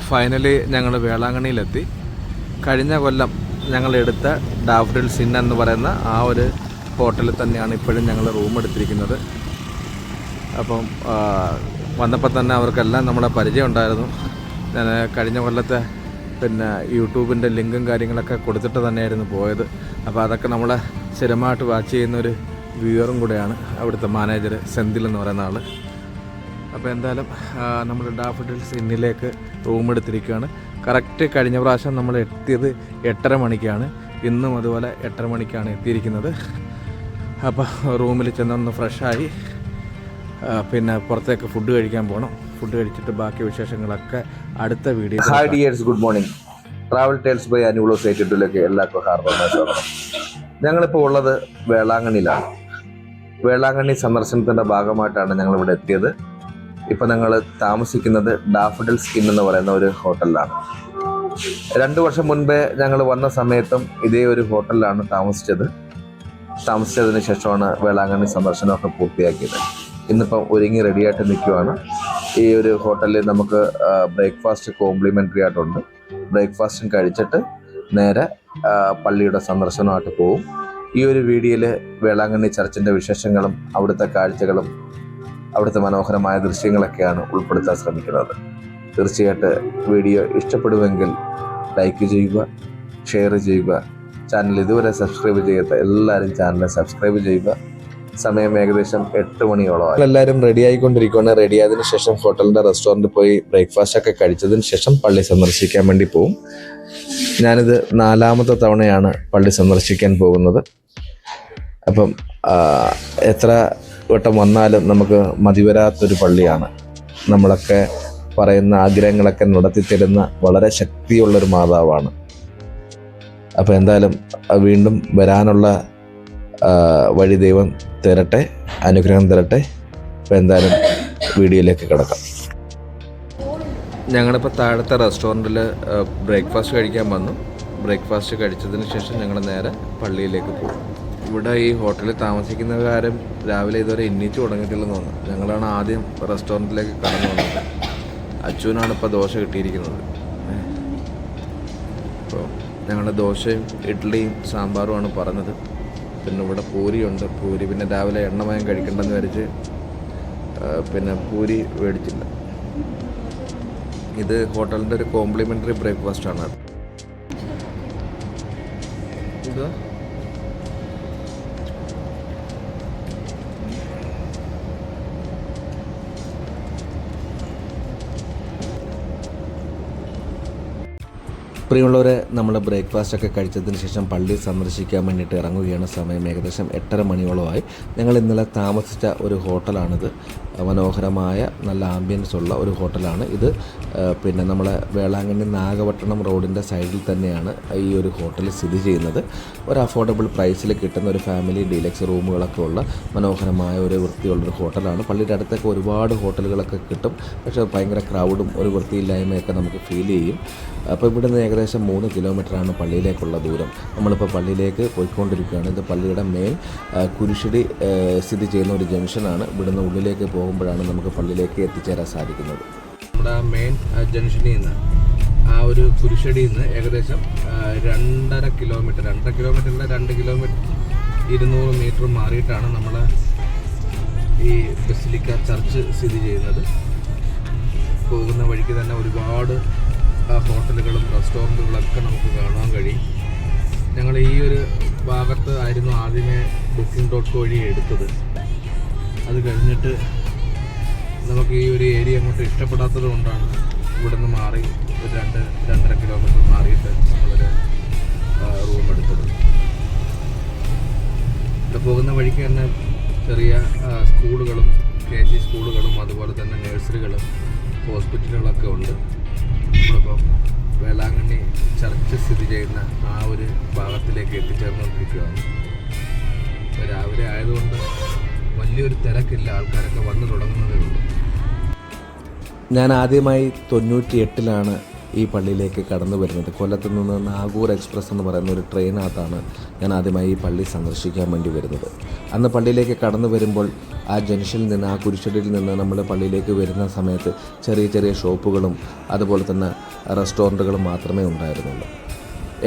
Finally ഞങ്ങൾ വേളാങ്കണ്ണിയിലെത്തി. കഴിഞ്ഞ കൊല്ലം ഞങ്ങളെടുത്ത daffodils in എന്ന് പറയുന്ന ആ ഒരു ഹോട്ടലിൽ തന്നെയാണ് ഇപ്പോഴും ഞങ്ങൾ റൂം എടുത്തിരിക്കുന്നത്. അപ്പം വന്നപ്പോൾ തന്നെ അവർക്കെല്ലാം നമ്മളെ പരിചയം ഉണ്ടായിരുന്നു. ഞാൻ കഴിഞ്ഞ കൊല്ലത്തെ യൂട്യൂബിൻ്റെ ലിങ്കും കാര്യങ്ങളൊക്കെ കൊടുത്തിട്ട് തന്നെയായിരുന്നു പോയത്. അപ്പോൾ അതൊക്കെ നമ്മളെ സ്ഥിരമായിട്ട് വാച്ച് ചെയ്യുന്നൊരു വ്യൂവറും കൂടെയാണ് അവിടുത്തെ മാനേജർ സെന്തിൽ എന്ന് പറയുന്ന ആൾ. അപ്പോൾ എന്തായാലും നമ്മൾ ഡാഫഡിൽസ് ഇന്നിലേക്ക് റൂം എടുത്തിരിക്കുകയാണ്. കറക്റ്റ് കഴിഞ്ഞ പ്രാവശ്യം നമ്മൾ എത്തിയത് 8:30 മണിക്കാണ്. ഇന്നും അതുപോലെ 8:30 മണിക്കാണ് എത്തിയിരിക്കുന്നത്. അപ്പോൾ റൂമിൽ ചെന്നൊന്ന് ഫ്രഷായി പുറത്തേക്ക് ഫുഡ് കഴിക്കാൻ പോകണം. ഫുഡ് കഴിച്ചിട്ട് ബാക്കി വിശേഷങ്ങളൊക്കെ അടുത്ത video. Hi dears, good morning. Travel tales by അനുവളോസ് ഏറ്റെടുത്തിലേക്ക് എല്ലാവർക്കും ഹാർദവമായ. ഞങ്ങളിപ്പോൾ ഉള്ളത് വേളാങ്കണ്ണിയിലാണ്. വേളാങ്കണ്ണി സന്ദർശനത്തിൻ്റെ ഭാഗമായിട്ടാണ് ഞങ്ങളിവിടെ എത്തിയത്. ഇപ്പോൾ ഞങ്ങൾ താമസിക്കുന്നത് ഡാഫഡിൽസ് ഇൻ എന്ന് പറയുന്ന ഒരു ഹോട്ടലിലാണ്. 2 വർഷം മുൻപേ ഞങ്ങൾ വന്ന സമയത്തും ഇതേ ഒരു ഹോട്ടലിലാണ് താമസിച്ചതിന് ശേഷമാണ് വേളാങ്കണ്ണി സന്ദർശനമൊക്കെ പൂർത്തിയാക്കിയത്. ഇന്നിപ്പം ഒരുങ്ങി റെഡിയായിട്ട് നിൽക്കുവാണ്. ഈ ഒരു ഹോട്ടലിൽ നമുക്ക് ബ്രേക്ക്ഫാസ്റ്റ് കോംപ്ലിമെൻ്ററി ആയിട്ടുണ്ട്. ബ്രേക്ക്ഫാസ്റ്റും കഴിച്ചിട്ട് നേരെ പള്ളിയുടെ സന്ദർശനമായിട്ട് പോകും. ഈ ഒരു വീഡിയോയിൽ വേളാങ്കണ്ണി ചർച്ചിൻ്റെ വിശേഷങ്ങളും അവിടുത്തെ കാഴ്ചകളും അവിടുത്തെ മനോഹരമായ ദൃശ്യങ്ങളൊക്കെയാണ് ഉൾപ്പെടുത്താൻ ശ്രമിക്കുന്നത്. തീർച്ചയായിട്ടും വീഡിയോ ഇഷ്ടപ്പെടുമെങ്കിൽ ലൈക്ക് ചെയ്യുക, ഷെയർ ചെയ്യുക. ചാനൽ ഇതുവരെ സബ്സ്ക്രൈബ് ചെയ്യാത്ത എല്ലാവരും ചാനൽ സബ്സ്ക്രൈബ് ചെയ്യുക. സമയം ഏകദേശം 8 മണിയോളം. എല്ലാവരും റെഡി ആയിക്കൊണ്ടിരിക്കുകയാണ്. റെഡി ആയതിനു ശേഷം ഹോട്ടലിൻ്റെ റെസ്റ്റോറൻറ്റിൽ പോയി ബ്രേക്ക്ഫാസ്റ്റ് ഒക്കെ കഴിച്ചതിന് ശേഷം പള്ളി സന്ദർശിക്കാൻ വേണ്ടി പോകും. ഞാനിത് 4ാമത്തെ തവണയാണ് പള്ളി സന്ദർശിക്കാൻ പോകുന്നത്. അപ്പം എത്ര വട്ടം വന്നാലും നമുക്ക് മതിവരാത്തൊരു പള്ളിയാണ്. നമ്മളൊക്കെ പറയുന്ന ആഗ്രഹങ്ങളൊക്കെ നടത്തിത്തരുന്ന വളരെ ശക്തിയുള്ളൊരു മാതാവാണ്. അപ്പോൾ എന്തായാലും വീണ്ടും വരാനുള്ള വഴി ദൈവം തരട്ടെ, അനുഗ്രഹം തരട്ടെ. അപ്പോൾ എന്തായാലും വീഡിയോയിലേക്ക് കിടക്കാം. ഞങ്ങളിപ്പോൾ താഴത്തെ റെസ്റ്റോറൻറ്റിൽ ബ്രേക്ക്ഫാസ്റ്റ് കഴിക്കാൻ വന്നു. ബ്രേക്ക്ഫാസ്റ്റ് കഴിച്ചതിന് ശേഷം ഞങ്ങൾ നേരെ പള്ളിയിലേക്ക് പോകും. ഇവിടെ ഈ ഹോട്ടലിൽ താമസിക്കുന്നവരാരും രാവിലെ ഇതുവരെ എണ്ണീച്ച് തുടങ്ങിയിട്ടില്ലെന്ന് തോന്നുന്നു. ഞങ്ങളാണ് ആദ്യം റെസ്റ്റോറൻറ്റിലേക്ക് കടന്നു വന്നത്. അച്ഛനാണ് ഇപ്പോൾ ദോശ കിട്ടിയിരിക്കുന്നത്. അപ്പോൾ ഞങ്ങൾ ദോശയും ഇഡ്ഡലിയും സാമ്പാറുമാണ് പറഞ്ഞത്. പിന്നെ ഇവിടെ പൂരിയുണ്ട്. പൂരി പിന്നെ രാവിലെ എണ്ണമയം കഴിക്കണ്ടെന്ന് വിചാരിച്ച് പൂരി മേടിച്ചില്ല. ഇത് ഹോട്ടലിൻ്റെ ഒരു കോംപ്ലിമെൻ്ററി ബ്രേക്ക്ഫാസ്റ്റാണ്. ഇത് പ്രിയമുള്ളവരെ, നമ്മൾ ബ്രേക്ക്ഫാസ്റ്റൊക്കെ കഴിച്ചതിന് ശേഷം പള്ളി സന്ദർശിക്കാൻ വേണ്ടിയിട്ട് ഇറങ്ങുകയാണ്. സമയം ഏകദേശം 8:30 മണിയോളമായി. ഞങ്ങൾ ഇന്നലെ താമസിച്ച ഒരു ഹോട്ടലാണിത്. മനോഹരമായ നല്ല ആംബിയൻസ് ഉള്ള ഒരു ഹോട്ടലാണ് ഇത്. നമ്മളെ വേളാങ്കണ്ണി നാഗപട്ടണം റോഡിൻ്റെ സൈഡിൽ തന്നെയാണ് ഈ ഒരു ഹോട്ടൽ സ്ഥിതി ചെയ്യുന്നത്. ഒരു അഫോർഡബിൾ പ്രൈസിൽ കിട്ടുന്ന ഒരു ഫാമിലി ഡീലക്സ് റൂമുകളൊക്കെ ഉള്ള മനോഹരമായ ഒരു വൃത്തിയുള്ളൊരു ഹോട്ടലാണ്. പള്ളിയുടെ അടുത്തൊക്കെ ഒരുപാട് ഹോട്ടലുകളൊക്കെ കിട്ടും. പക്ഷേ ഭയങ്കര ക്രൗഡും ഒരു വൃത്തിയില്ലായ്മയൊക്കെ നമുക്ക് ഫീൽ ചെയ്യും. അപ്പോൾ ഇവിടുന്ന് ഏകദേശം 3 കിലോമീറ്ററാണ് പള്ളിയിലേക്കുള്ള ദൂരം. നമ്മളിപ്പോൾ പള്ളിയിലേക്ക് പോയിക്കൊണ്ടിരിക്കുകയാണ്. ഇത് പള്ളിയുടെ മെയിൻ കുരിശടി സ്ഥിതി ചെയ്യുന്ന ഒരു ജംഗ്ഷനാണ്. ഇവിടുന്ന് ഉള്ളിലേക്ക് പോകുമ്പോഴാണ് നമുക്ക് പള്ളിയിലേക്ക് എത്തിച്ചേരാൻ സാധിക്കുന്നത്. നമ്മുടെ മെയിൻ ജംഗ്ഷനിൽ നിന്ന് ആ ഒരു കുരിശടിയിൽ നിന്ന് ഏകദേശം 2.5 കിലോമീറ്റർ 2 കിലോമീറ്റർ 200 മീറ്റർ മാറിയിട്ടാണ് നമ്മൾ ഈ ബസിലിക്ക ചർച്ച് സ്ഥിതി ചെയ്യുന്നത്. പോകുന്ന വഴിക്ക് തന്നെ ഒരുപാട് ഹോട്ടലുകളും റെസ്റ്റോറൻറ്റുകളൊക്കെ നമുക്ക് കാണാൻ കഴിയും. ഞങ്ങൾ ഈ ഒരു ഭാഗത്ത് ആയിരുന്നു ആദ്യമേ Booking.com വഴി എടുത്തത്. അത് കഴിഞ്ഞിട്ട് നമുക്ക് ഈ ഒരു ഏരിയ അങ്ങോട്ട് ഇഷ്ടപ്പെടാത്തത് കൊണ്ടാണ് ഇവിടെ നിന്ന് മാറി 2-2.5 കിലോമീറ്റർ മാറിയിട്ട് നമ്മളൊരു റൂം എടുത്തത്. ഇവിടെ പോകുന്ന വഴിക്ക് തന്നെ ചെറിയ സ്കൂളുകളും KG സ്കൂളുകളും അതുപോലെ തന്നെ നഴ്സറികളും ഹോസ്പിറ്റലുകളൊക്കെ ഉണ്ട്. നമ്മളിപ്പം വേളാങ്കണ്ണി ചർച്ച് സ്ഥിതി ചെയ്യുന്ന ആ ഒരു ഭാഗത്തിലേക്ക് എത്തിച്ചേർന്നുകൊണ്ടിരിക്കുകയാണ്. ഇപ്പോൾ രാവിലെ ആയതുകൊണ്ട് വലിയൊരു തിരക്കില്ല, ആൾക്കാരൊക്കെ വന്നു തുടങ്ങുന്നതേ ഉള്ളൂ. ഞാൻ ആദ്യമായി 98-ലാണ് ഈ പള്ളിയിലേക്ക് കടന്നു വരുന്നത്. കൊല്ലത്ത് നിന്ന് നാഗൂർ എക്സ്പ്രസ് എന്ന് പറയുന്ന ഒരു ട്രെയിനകത്താണ് ഞാൻ ആദ്യമായി ഈ പള്ളി സന്ദർശിക്കാൻ വേണ്ടി വരുന്നത്. അന്ന് പള്ളിയിലേക്ക് കടന്നു വരുമ്പോൾ ആ ജംഗ്ഷനിൽ നിന്ന്, ആ കുരിശടിയിൽ നിന്ന് നമ്മൾ പള്ളിയിലേക്ക് വരുന്ന സമയത്ത് ചെറിയ ചെറിയ ഷോപ്പുകളും അതുപോലെ തന്നെ റെസ്റ്റോറൻറ്റുകളും മാത്രമേ ഉണ്ടായിരുന്നുള്ളൂ.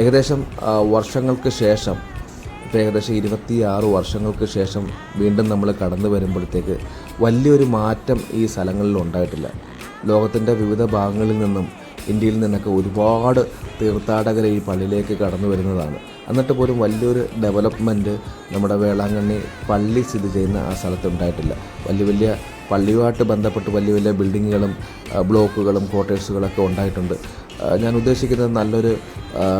ഏകദേശം വർഷങ്ങൾക്ക് ശേഷം, ഇപ്പോൾ ഏകദേശം 26 വർഷങ്ങൾക്ക് ശേഷം വീണ്ടും നമ്മൾ കടന്നു വരുമ്പോഴത്തേക്ക് വലിയൊരു മാറ്റം ഈ സ്ഥലങ്ങളിൽ ഉണ്ടായിട്ടില്ല. ലോകത്തിൻ്റെ വിവിധ ഭാഗങ്ങളിൽ നിന്നും ഇന്ത്യയിൽ നിന്നൊക്കെ ഒരുപാട് തീർത്ഥാടകർ ഈ പള്ളിയിലേക്ക് കടന്നു വരുന്നതാണ്. എന്നിട്ട് പോലും വലിയൊരു ഡെവലപ്മെൻറ്റ് നമ്മുടെ വേളാങ്കണ്ണി പള്ളി സ്ഥിതി ചെയ്യുന്ന ആ സ്ഥലത്ത് ഉണ്ടായിട്ടില്ല. വലിയ പള്ളിയുമായിട്ട് ബന്ധപ്പെട്ട് വലിയ ബിൽഡിങ്ങുകളും ബ്ലോക്കുകളും ക്വാർട്ടേഴ്സുകളൊക്കെ ഉണ്ടായിട്ടുണ്ട്. ഞാൻ ഉദ്ദേശിക്കുന്നത് നല്ലൊരു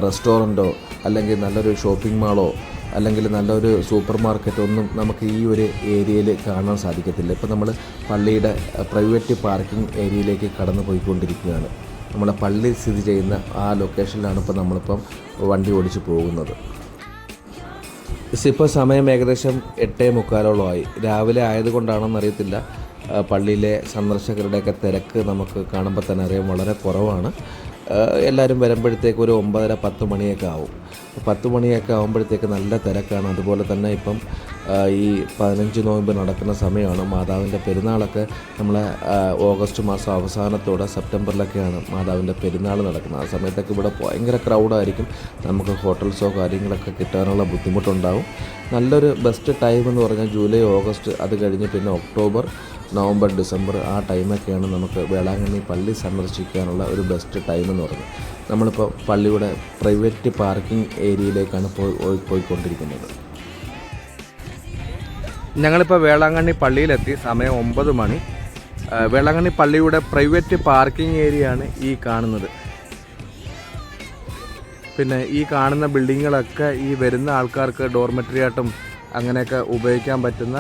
റെസ്റ്റോറൻറ്റോ അല്ലെങ്കിൽ നല്ലൊരു ഷോപ്പിംഗ് മാളോ അല്ലെങ്കിൽ നല്ലൊരു സൂപ്പർ മാർക്കറ്റോ ഒന്നും നമുക്ക് ഈ ഒരു ഏരിയയിൽ കാണാൻ സാധിക്കത്തില്ല. ഇപ്പോൾ നമ്മൾ പള്ളിയുടെ പ്രൈവറ്റ് പാർക്കിംഗ് ഏരിയയിലേക്ക് കടന്നു പോയിക്കൊണ്ടിരിക്കുകയാണ്. നമ്മളെ പള്ളി സ്ഥിതി ചെയ്യുന്ന ആ ലൊക്കേഷനിലാണ് നമ്മളിപ്പം വണ്ടി ഓടിച്ച് പോകുന്നത്. ഇപ്പോൾ സമയം ഏകദേശം 8:45 രാവിലെ ആയതുകൊണ്ടാണെന്നറിയത്തില്ല, പള്ളിയിലെ സന്ദർശകരുടെയൊക്കെ തിരക്ക് നമുക്ക് കാണുമ്പോൾ തന്നെ അറിയാം വളരെ കുറവാണ്. എല്ലാവരും വരുമ്പോഴത്തേക്ക് ഒരു 9:30-10 മണിയൊക്കെ ആവും. 10 മണിയൊക്കെ ആകുമ്പോഴത്തേക്ക് നല്ല തിരക്കാണ്. അതുപോലെ തന്നെ ഇപ്പം ഈ 15 നോയമ്പ് നടക്കുന്ന സമയമാണ്. മാതാവിൻ്റെ പെരുന്നാളൊക്കെ നമ്മളെ ഓഗസ്റ്റ് മാസം അവസാനത്തോടെ സെപ്റ്റംബറിലൊക്കെയാണ് മാതാവിൻ്റെ പെരുന്നാൾ നടക്കുന്നത്. ആ സമയത്തൊക്കെ ഇവിടെ ഭയങ്കര ക്രൗഡായിരിക്കും. നമുക്ക് ഹോട്ടൽസോ കാര്യങ്ങളൊക്കെ കിട്ടാനുള്ള ബുദ്ധിമുട്ടുണ്ടാവും. നല്ലൊരു ബെസ്റ്റ് ടൈം എന്ന് പറഞ്ഞാൽ ജൂലൈ, ഓഗസ്റ്റ്, അത് കഴിഞ്ഞ് പിന്നെ ഒക്ടോബർ, നവംബർ, ഡിസംബർ ആ ടൈമൊക്കെയാണ് നമുക്ക് വേളാങ്കണ്ണി പള്ളി സന്ദർശിക്കാനുള്ള ഒരു ബെസ്റ്റ് ടൈം എന്ന് പറയുന്നത്. നമ്മളിപ്പോൾ പള്ളിയുടെ പ്രൈവറ്റ് പാർക്കിംഗ് ഏരിയയിലേക്കാണ് പോയിക്കൊണ്ടിരിക്കുന്നത്. ഞങ്ങളിപ്പോൾ വേളാങ്കണ്ണി പള്ളിയിലെത്തി. സമയം 9 മണി. വേളാങ്കണ്ണി പള്ളിയുടെ പ്രൈവറ്റ് പാർക്കിംഗ് ഏരിയയാണ് ഈ കാണുന്നത്. പിന്നെ ഈ കാണുന്ന ബിൽഡിങ്ങുകളൊക്കെ ഈ വരുന്ന ആൾക്കാർക്ക് ഡോർമെറ്ററി ആയിട്ടും അങ്ങനെയൊക്കെ ഉപയോഗിക്കാൻ പറ്റുന്ന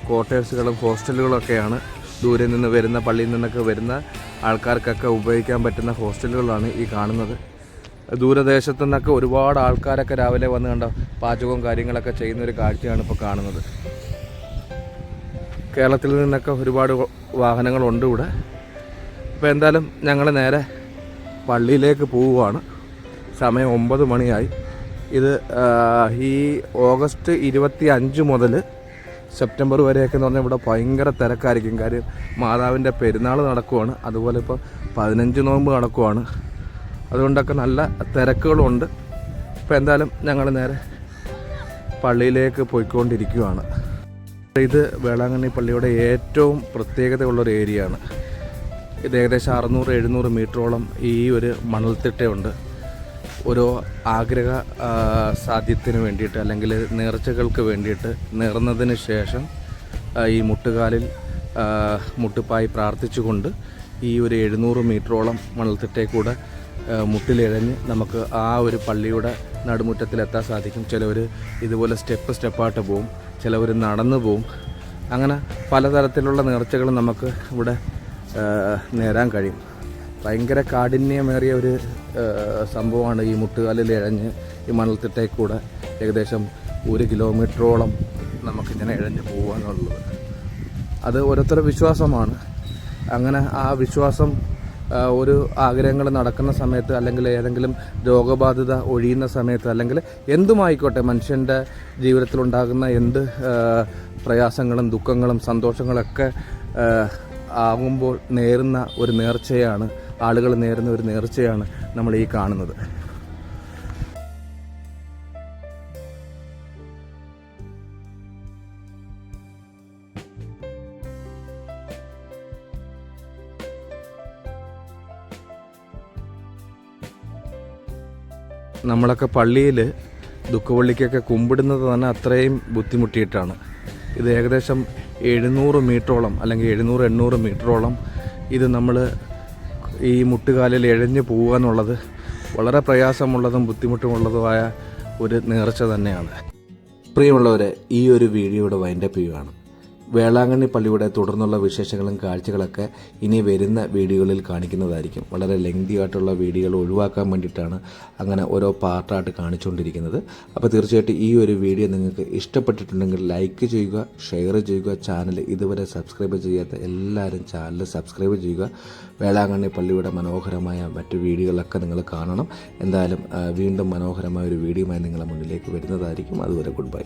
ക്വാർട്ടേഴ്സുകളും ഹോസ്റ്റലുകളൊക്കെയാണ്. ദൂരെ നിന്ന് വരുന്ന, പള്ളിയിൽ നിന്നൊക്കെ വരുന്ന ആൾക്കാർക്കൊക്കെ ഉപയോഗിക്കാൻ പറ്റുന്ന ഹോസ്റ്റലുകളാണ് ഈ കാണുന്നത്. ദൂരദേശത്തു നിന്നൊക്കെ ഒരുപാട് ആൾക്കാരൊക്കെ രാവിലെ വന്ന് കണ്ട പാചകവും കാര്യങ്ങളൊക്കെ ചെയ്യുന്നൊരു കാഴ്ചയാണ് ഇപ്പോൾ കാണുന്നത്. കേരളത്തിൽ നിന്നൊക്കെ ഒരുപാട് വാഹനങ്ങളുണ്ട് ഇവിടെ. ഇപ്പോൾ എന്തായാലും ഞങ്ങൾ നേരെ പള്ളിയിലേക്ക് പോവുകയാണ്. സമയം 9 മണിയായി. ഇത് ഈ ഓഗസ്റ്റ് 25 മുതൽ സെപ്റ്റംബർ വരെയൊക്കെ എന്ന് പറഞ്ഞാൽ ഇവിടെ ഭയങ്കര തിരക്കായിരിക്കും. കാര്യം മാതാവിൻ്റെ പെരുന്നാൾ നടക്കുവാണ്. അതുപോലെ ഇപ്പോൾ 15 നോമ്പ് നടക്കുവാണ്. അതുകൊണ്ടൊക്കെ നല്ല തിരക്കുകളുണ്ട്. ഇപ്പോൾ എന്തായാലും ഞങ്ങൾ നേരെ പള്ളിയിലേക്ക് പോയിക്കൊണ്ടിരിക്കുകയാണ്. ഇത് വേളാങ്കണ്ണി പള്ളിയുടെ ഏറ്റവും പ്രത്യേകതയുള്ളൊരു ഏരിയയാണ്. ഇത് ഏകദേശം 600-700 മീറ്ററോളം ഈ ഒരു മണൽത്തിട്ടയുണ്ട്. ഓരോ ആഗ്രഹ സാധ്യത്തിന് വേണ്ടിയിട്ട് അല്ലെങ്കിൽ നേർച്ചകൾക്ക് വേണ്ടിയിട്ട് നേർന്നതിന് ശേഷം ഈ മുട്ടുകാലിൽ മുട്ടുപ്പായി പ്രാർത്ഥിച്ചുകൊണ്ട് ഈ ഒരു 700 മീറ്ററോളം മണൽത്തിട്ടയിൽ കൂടെ മുട്ടിലിഴഞ്ഞ് നമുക്ക് ആ ഒരു പള്ളിയുടെ നടുമുറ്റത്തിലെത്താൻ സാധിക്കും. ചിലവർ ഇതുപോലെ സ്റ്റെപ്പായിട്ട് പോവും, ചിലവർ നടന്നു പോവും. അങ്ങനെ പലതരത്തിലുള്ള നേർച്ചകൾ നമുക്ക് ഇവിടെ നേരാൻ കഴിയും. ഭയങ്കര കാഠിന്യമേറിയ ഒരു സംഭവമാണ് ഈ മുട്ടുകാലിൽ ഇഴഞ്ഞ് ഈ മണൽത്തിട്ടയിൽ കൂടെ ഏകദേശം 1 കിലോമീറ്ററോളം നമുക്കിങ്ങനെ ഇഴഞ്ഞ് പോകുക എന്നുള്ളത്. അത് ഓരോരുത്തരുടെ വിശ്വാസമാണ്. അങ്ങനെ ആ വിശ്വാസം ഒരു ആഗ്രഹങ്ങൾ നടക്കുന്ന സമയത്ത് അല്ലെങ്കിൽ ഏതെങ്കിലും രോഗബാധിത ഒഴിയുന്ന സമയത്ത് അല്ലെങ്കിൽ എന്തുമായിക്കോട്ടെ മനുഷ്യൻ്റെ ജീവിതത്തിലുണ്ടാകുന്ന എന്ത് പ്രയാസങ്ങളും ദുഃഖങ്ങളും സന്തോഷങ്ങളൊക്കെ ആകുമ്പോൾ നേരുന്ന ഒരു നേർച്ചയാണ്, ആളുകൾ നേരുന്ന ഒരു നേർച്ചയാണ് നമ്മൾ ഈ കാണുന്നത്. നമ്മളൊക്കെ പള്ളിയിൽ ദുഃഖവെള്ളിക്കൊക്കെ കുമ്പിടുന്നത് തന്നെ അത്രയും ബുദ്ധിമുട്ടിയിട്ടാണ്. ഇത് ഏകദേശം 700 മീറ്ററോളം അല്ലെങ്കിൽ 700-800 മീറ്ററോളം ഇത് നമ്മൾ ഈ മുട്ടുകാലിൽ ഇഴഞ്ഞു പോവുക എന്നുള്ളത് വളരെ പ്രയാസമുള്ളതും ബുദ്ധിമുട്ടുമുള്ളതുമായ ഒരു നേർച്ച തന്നെയാണ്. പ്രിയമുള്ളവരെ, ഈ ഒരു വീഡിയോയുടെ വൈൻഡപ്പ് ചെയ്യുകയാണ്. വേളാങ്കണ്ണി പള്ളിയുടെ തുടർന്നുള്ള വിശേഷങ്ങളും കാഴ്ചകളൊക്കെ ഇനി വരുന്ന വീഡിയോകളിൽ കാണിക്കുന്നതായിരിക്കും. വളരെ ലെങ്തി ആയിട്ടുള്ള വീഡിയോകൾ ഒഴിവാക്കാൻ വേണ്ടിയിട്ടാണ് അങ്ങനെ ഓരോ പാർട്ടായിട്ട് കാണിച്ചുകൊണ്ടിരിക്കുന്നത്. അപ്പോൾ തീർച്ചയായിട്ടും ഈ ഒരു വീഡിയോ നിങ്ങൾക്ക് ഇഷ്ടപ്പെട്ടിട്ടുണ്ടെങ്കിൽ ലൈക്ക് ചെയ്യുക, ഷെയർ ചെയ്യുക. ചാനൽ ഇതുവരെ സബ്സ്ക്രൈബ് ചെയ്യാത്ത എല്ലാവരും ചാനൽ സബ്സ്ക്രൈബ് ചെയ്യുക. വേളാങ്കണ്ണി പള്ളിയുടെ മനോഹരമായ മറ്റു വീഡിയോകളൊക്കെ നിങ്ങൾ കാണണം. എന്തായാലും വീണ്ടും മനോഹരമായ ഒരു വീഡിയോയുമായി നിങ്ങളുടെ മുന്നിലേക്ക് വരുന്നതായിരിക്കും. അതുവരെ ഗുഡ് ബൈ.